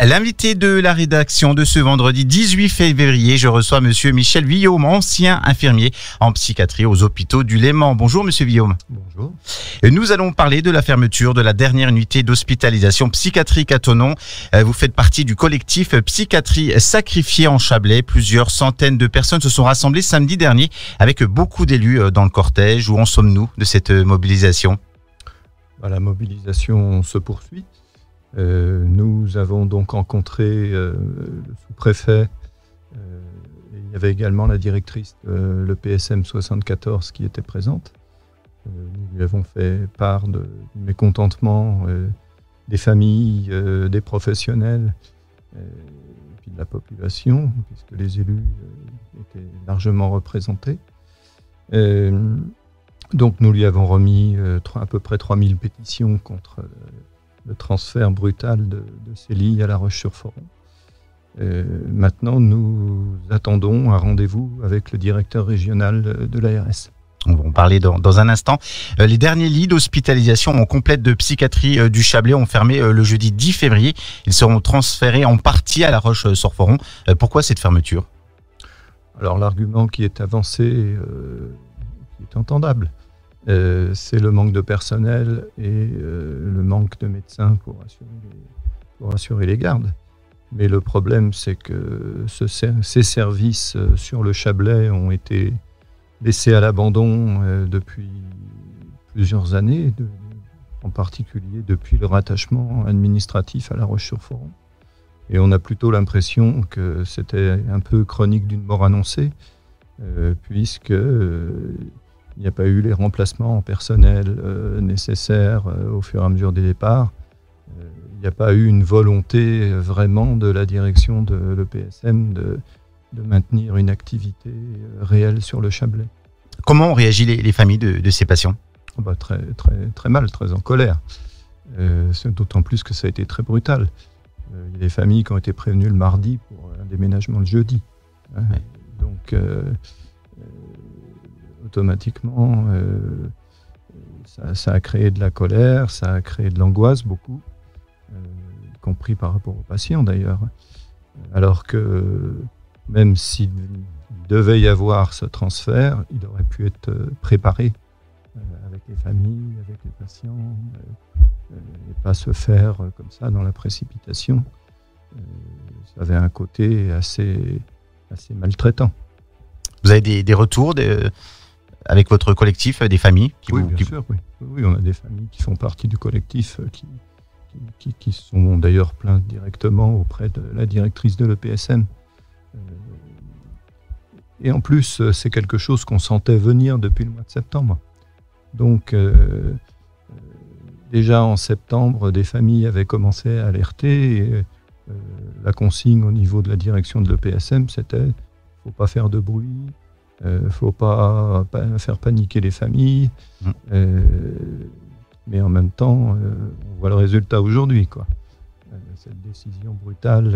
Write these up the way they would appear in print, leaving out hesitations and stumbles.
L'invité de la rédaction de ce vendredi 18 février, je reçois monsieur Michel Villaume, ancien infirmier en psychiatrie aux hôpitaux du Léman. Bonjour monsieur Villaume. Bonjour. Nous allons parler de la fermeture de la dernière unité d'hospitalisation psychiatrique à Thonon. Vous faites partie du collectif Psychiatrie Sacrifiée en Chablais. Plusieurs centaines de personnes se sont rassemblées samedi dernier avec beaucoup d'élus dans le cortège. Où en sommes-nous de cette mobilisation ? La mobilisation se poursuit. Nous avons donc rencontré le sous-préfet. Il y avait également la directrice de l'EPSM 74 qui était présente. Nous lui avons fait part du mécontentement des familles, des professionnels et puis de la population, puisque les élus étaient largement représentés. Donc nous lui avons remis à peu près 3000 pétitions contre le transfert brutal de ces lits à La Roche-sur-Foron. Maintenant, nous attendons un rendez-vous avec le directeur régional de l'ARS. On va en parler dans un instant. Les derniers lits d'hospitalisation en complète de psychiatrie du Chablais ont fermé le jeudi 10 février. Ils seront transférés en partie à La Roche-sur-Foron. Pourquoi cette fermeture ? Alors l'argument qui est avancé, qui est entendable, c'est le manque de personnel et le manque de médecins pour assurer les gardes. Mais le problème, c'est que ces services sur le Chablais ont été laissés à l'abandon depuis plusieurs années, en particulier depuis le rattachement administratif à La Roche-sur-Foron. Et on a plutôt l'impression que c'était un peu chronique d'une mort annoncée, puisque il n'y a pas eu les remplacements en personnel nécessaires au fur et à mesure des départs. Il n'y a pas eu une volonté vraiment de la direction de l'EPSM de maintenir une activité réelle sur le Chablais. Comment ont réagi les familles de ces patients ? Très, très, très mal, très en colère. C'est d'autant plus que ça a été très brutal. Il y a des familles qui ont été prévenues le mardi pour un déménagement le jeudi. Ouais. Donc, automatiquement, ça a créé de la colère, ça a créé de l'angoisse, beaucoup, y compris par rapport aux patients d'ailleurs. Alors que même s'il devait y avoir ce transfert, il aurait pu être préparé avec les familles, avec les patients, et pas se faire comme ça dans la précipitation. Ça avait un côté assez maltraitant. Vous avez des retours avec votre collectif, des familles bien sûr, oui. Oui, on a des familles qui font partie du collectif, qui sont d'ailleurs plaintes directement auprès de la directrice de l'EPSM. Et en plus, c'est quelque chose qu'on sentait venir depuis le mois de septembre. Donc, déjà en septembre, des familles avaient commencé à alerter. Et, la consigne au niveau de la direction de l'EPSM, c'était « il ne faut pas faire de bruit ». Il ne faut pas faire paniquer les familles, mais en même temps, on voit le résultat aujourd'hui. Cette décision brutale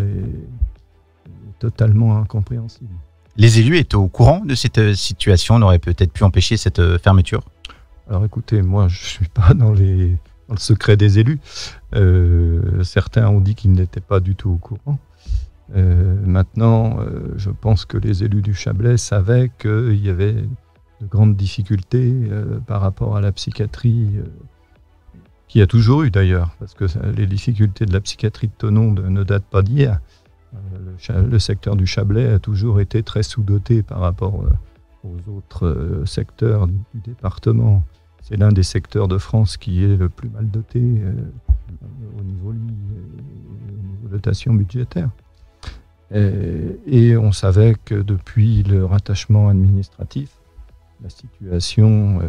est totalement incompréhensible. Les élus étaient au courant de cette situation, on aurait peut-être pu empêcher cette fermeture ? Alors écoutez, moi je ne suis pas dans le secret des élus. Certains ont dit qu'ils n'étaient pas du tout au courant. Maintenant, je pense que les élus du Chablais savaient qu'il y avait de grandes difficultés par rapport à la psychiatrie, qu'il y a toujours eu d'ailleurs, parce que les difficultés de la psychiatrie de Thonon ne datent pas d'hier. Le secteur du Chablais a toujours été très sous-doté par rapport aux autres secteurs du département. C'est l'un des secteurs de France qui est le plus mal doté au niveau lit et au niveau dotation budgétaire. Et on savait que depuis le rattachement administratif, la situation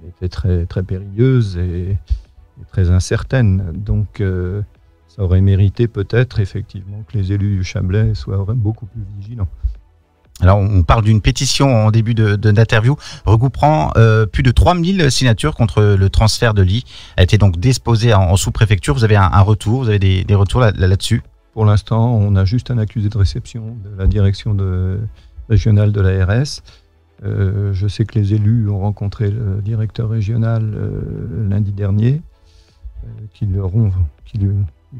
était très, très périlleuse et très incertaine. Donc ça aurait mérité peut-être effectivement que les élus du Chablais soient beaucoup plus vigilants. Alors, on parle d'une pétition en début d'interview regroupant plus de 3000 signatures contre le transfert de lits. Elle a été donc déposée en sous-préfecture. Vous avez un retour, vous avez des retours là-dessus ? Pour l'instant, on a juste un accusé de réception de la direction régionale de l'ARS. Je sais que les élus ont rencontré le directeur régional lundi dernier, qui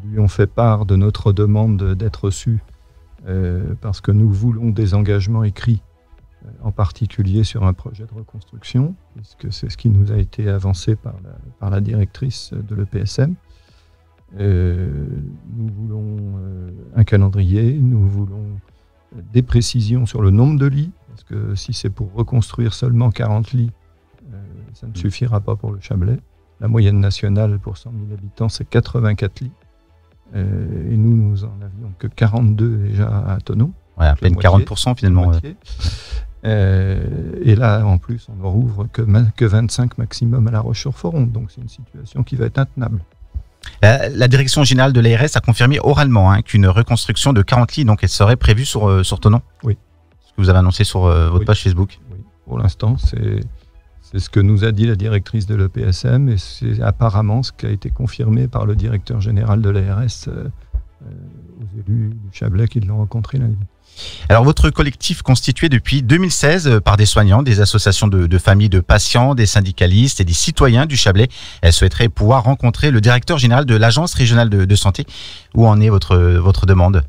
lui ont fait part de notre demande d'être reçus parce que nous voulons des engagements écrits, en particulier sur un projet de reconstruction, puisque c'est ce qui nous a été avancé par la directrice de l'EPSM. Nous voulons un calendrier, nous voulons des précisions sur le nombre de lits, parce que si c'est pour reconstruire seulement 40 lits, ça ne suffira pas pour le Chablais. La moyenne nationale pour 100 000 habitants, c'est 84 lits. Et nous en avions que 42 déjà à Thonon. Ouais, à peine 40% finalement. Et là, en plus, on ne rouvre que 25 maximum à La Roche-sur-Foron. Donc c'est une situation qui va être intenable. La direction générale de l'ARS a confirmé oralement qu'une reconstruction de 40 lits, donc elle serait prévue sur Thonon. Oui. Ce que vous avez annoncé sur votre page Facebook. Oui, pour l'instant, c'est ce que nous a dit la directrice de l'EPSM et c'est apparemment ce qui a été confirmé par le directeur général de l'ARS aux élus du Chablais qui l'ont rencontré lundi. Alors votre collectif constitué depuis 2016 par des soignants, des associations de familles de patients, des syndicalistes et des citoyens du Chablais, elle souhaiterait pouvoir rencontrer le directeur général de l'Agence régionale de santé. Où en est votre demande ?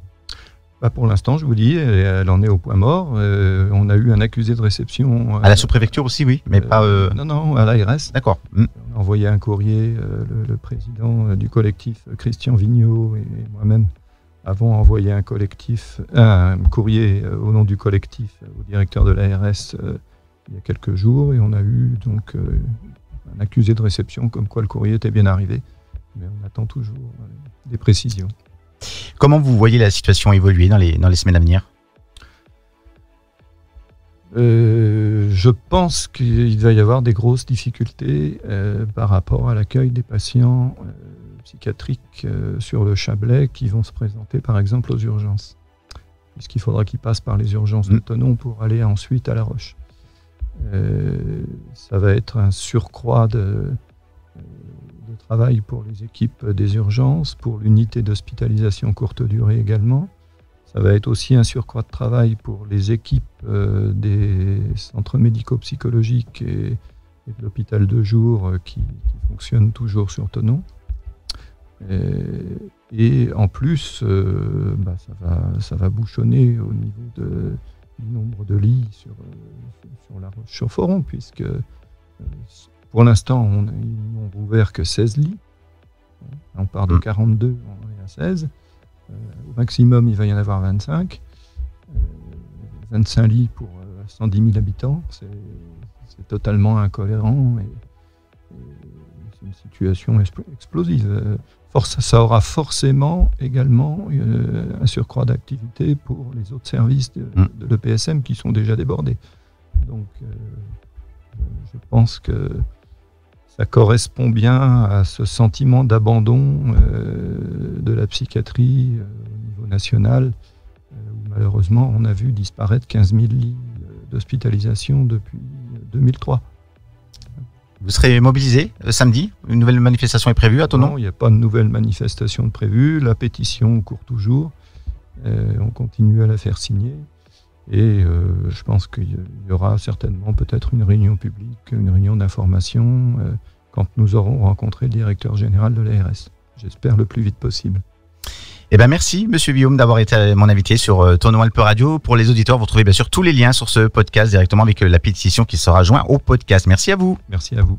Pour l'instant, je vous dis, elle en est au point mort. On a eu un accusé de réception. À la sous-préfecture aussi, oui, mais pas... Non, à l'ARS. D'accord. On a envoyé un courrier, le président du collectif, Christian Vigneault, et moi-même, avons envoyé un courrier au nom du collectif au directeur de l'ARS il y a quelques jours, et on a eu donc un accusé de réception, comme quoi le courrier était bien arrivé. Mais on attend toujours des précisions. Comment vous voyez la situation évoluer dans les semaines à venir ? Je pense qu'il va y avoir des grosses difficultés par rapport à l'accueil des patients psychiatriques sur le Chablais qui vont se présenter par exemple aux urgences. Puisqu'il faudra qu'ils passent par les urgences de Thonon pour aller ensuite à La Roche. Ça va être un surcroît de travail pour les équipes des urgences, pour l'unité d'hospitalisation courte durée également. Ça va être aussi un surcroît de travail pour les équipes des centres médico-psychologiques et de l'hôpital de jour qui fonctionnent toujours sur Thonon. Et en plus, ça va bouchonner au niveau du nombre de lits sur La Roche-sur-Foron, puisque pour l'instant, ils n'ont rouvert que 16 lits. On part de 42, on est à 16. Au maximum, il va y en avoir 25. 25 lits pour 110 000 habitants, c'est totalement incohérent et c'est une situation explosive. Ça aura forcément également un surcroît d'activité pour les autres services de l'EPSM qui sont déjà débordés. Donc, je pense que ça correspond bien à ce sentiment d'abandon de la psychiatrie au niveau national, où malheureusement on a vu disparaître 15 000 lits d'hospitalisation depuis 2003. Vous serez mobilisé samedi ? Une nouvelle manifestation est prévue à Thonon ? Non, il n'y a pas de nouvelle manifestation de prévue. La pétition court toujours. On continue à la faire signer. Et je pense qu'il y aura certainement peut-être une réunion publique, une réunion d'information quand nous aurons rencontré le directeur général de l'ARS. J'espère le plus vite possible. Eh ben merci, Monsieur Guillaume, d'avoir été mon invité sur Thonon Alpes Radio. Pour les auditeurs, vous retrouvez bien sûr tous les liens sur ce podcast directement avec la pétition qui sera jointe au podcast. Merci à vous. Merci à vous.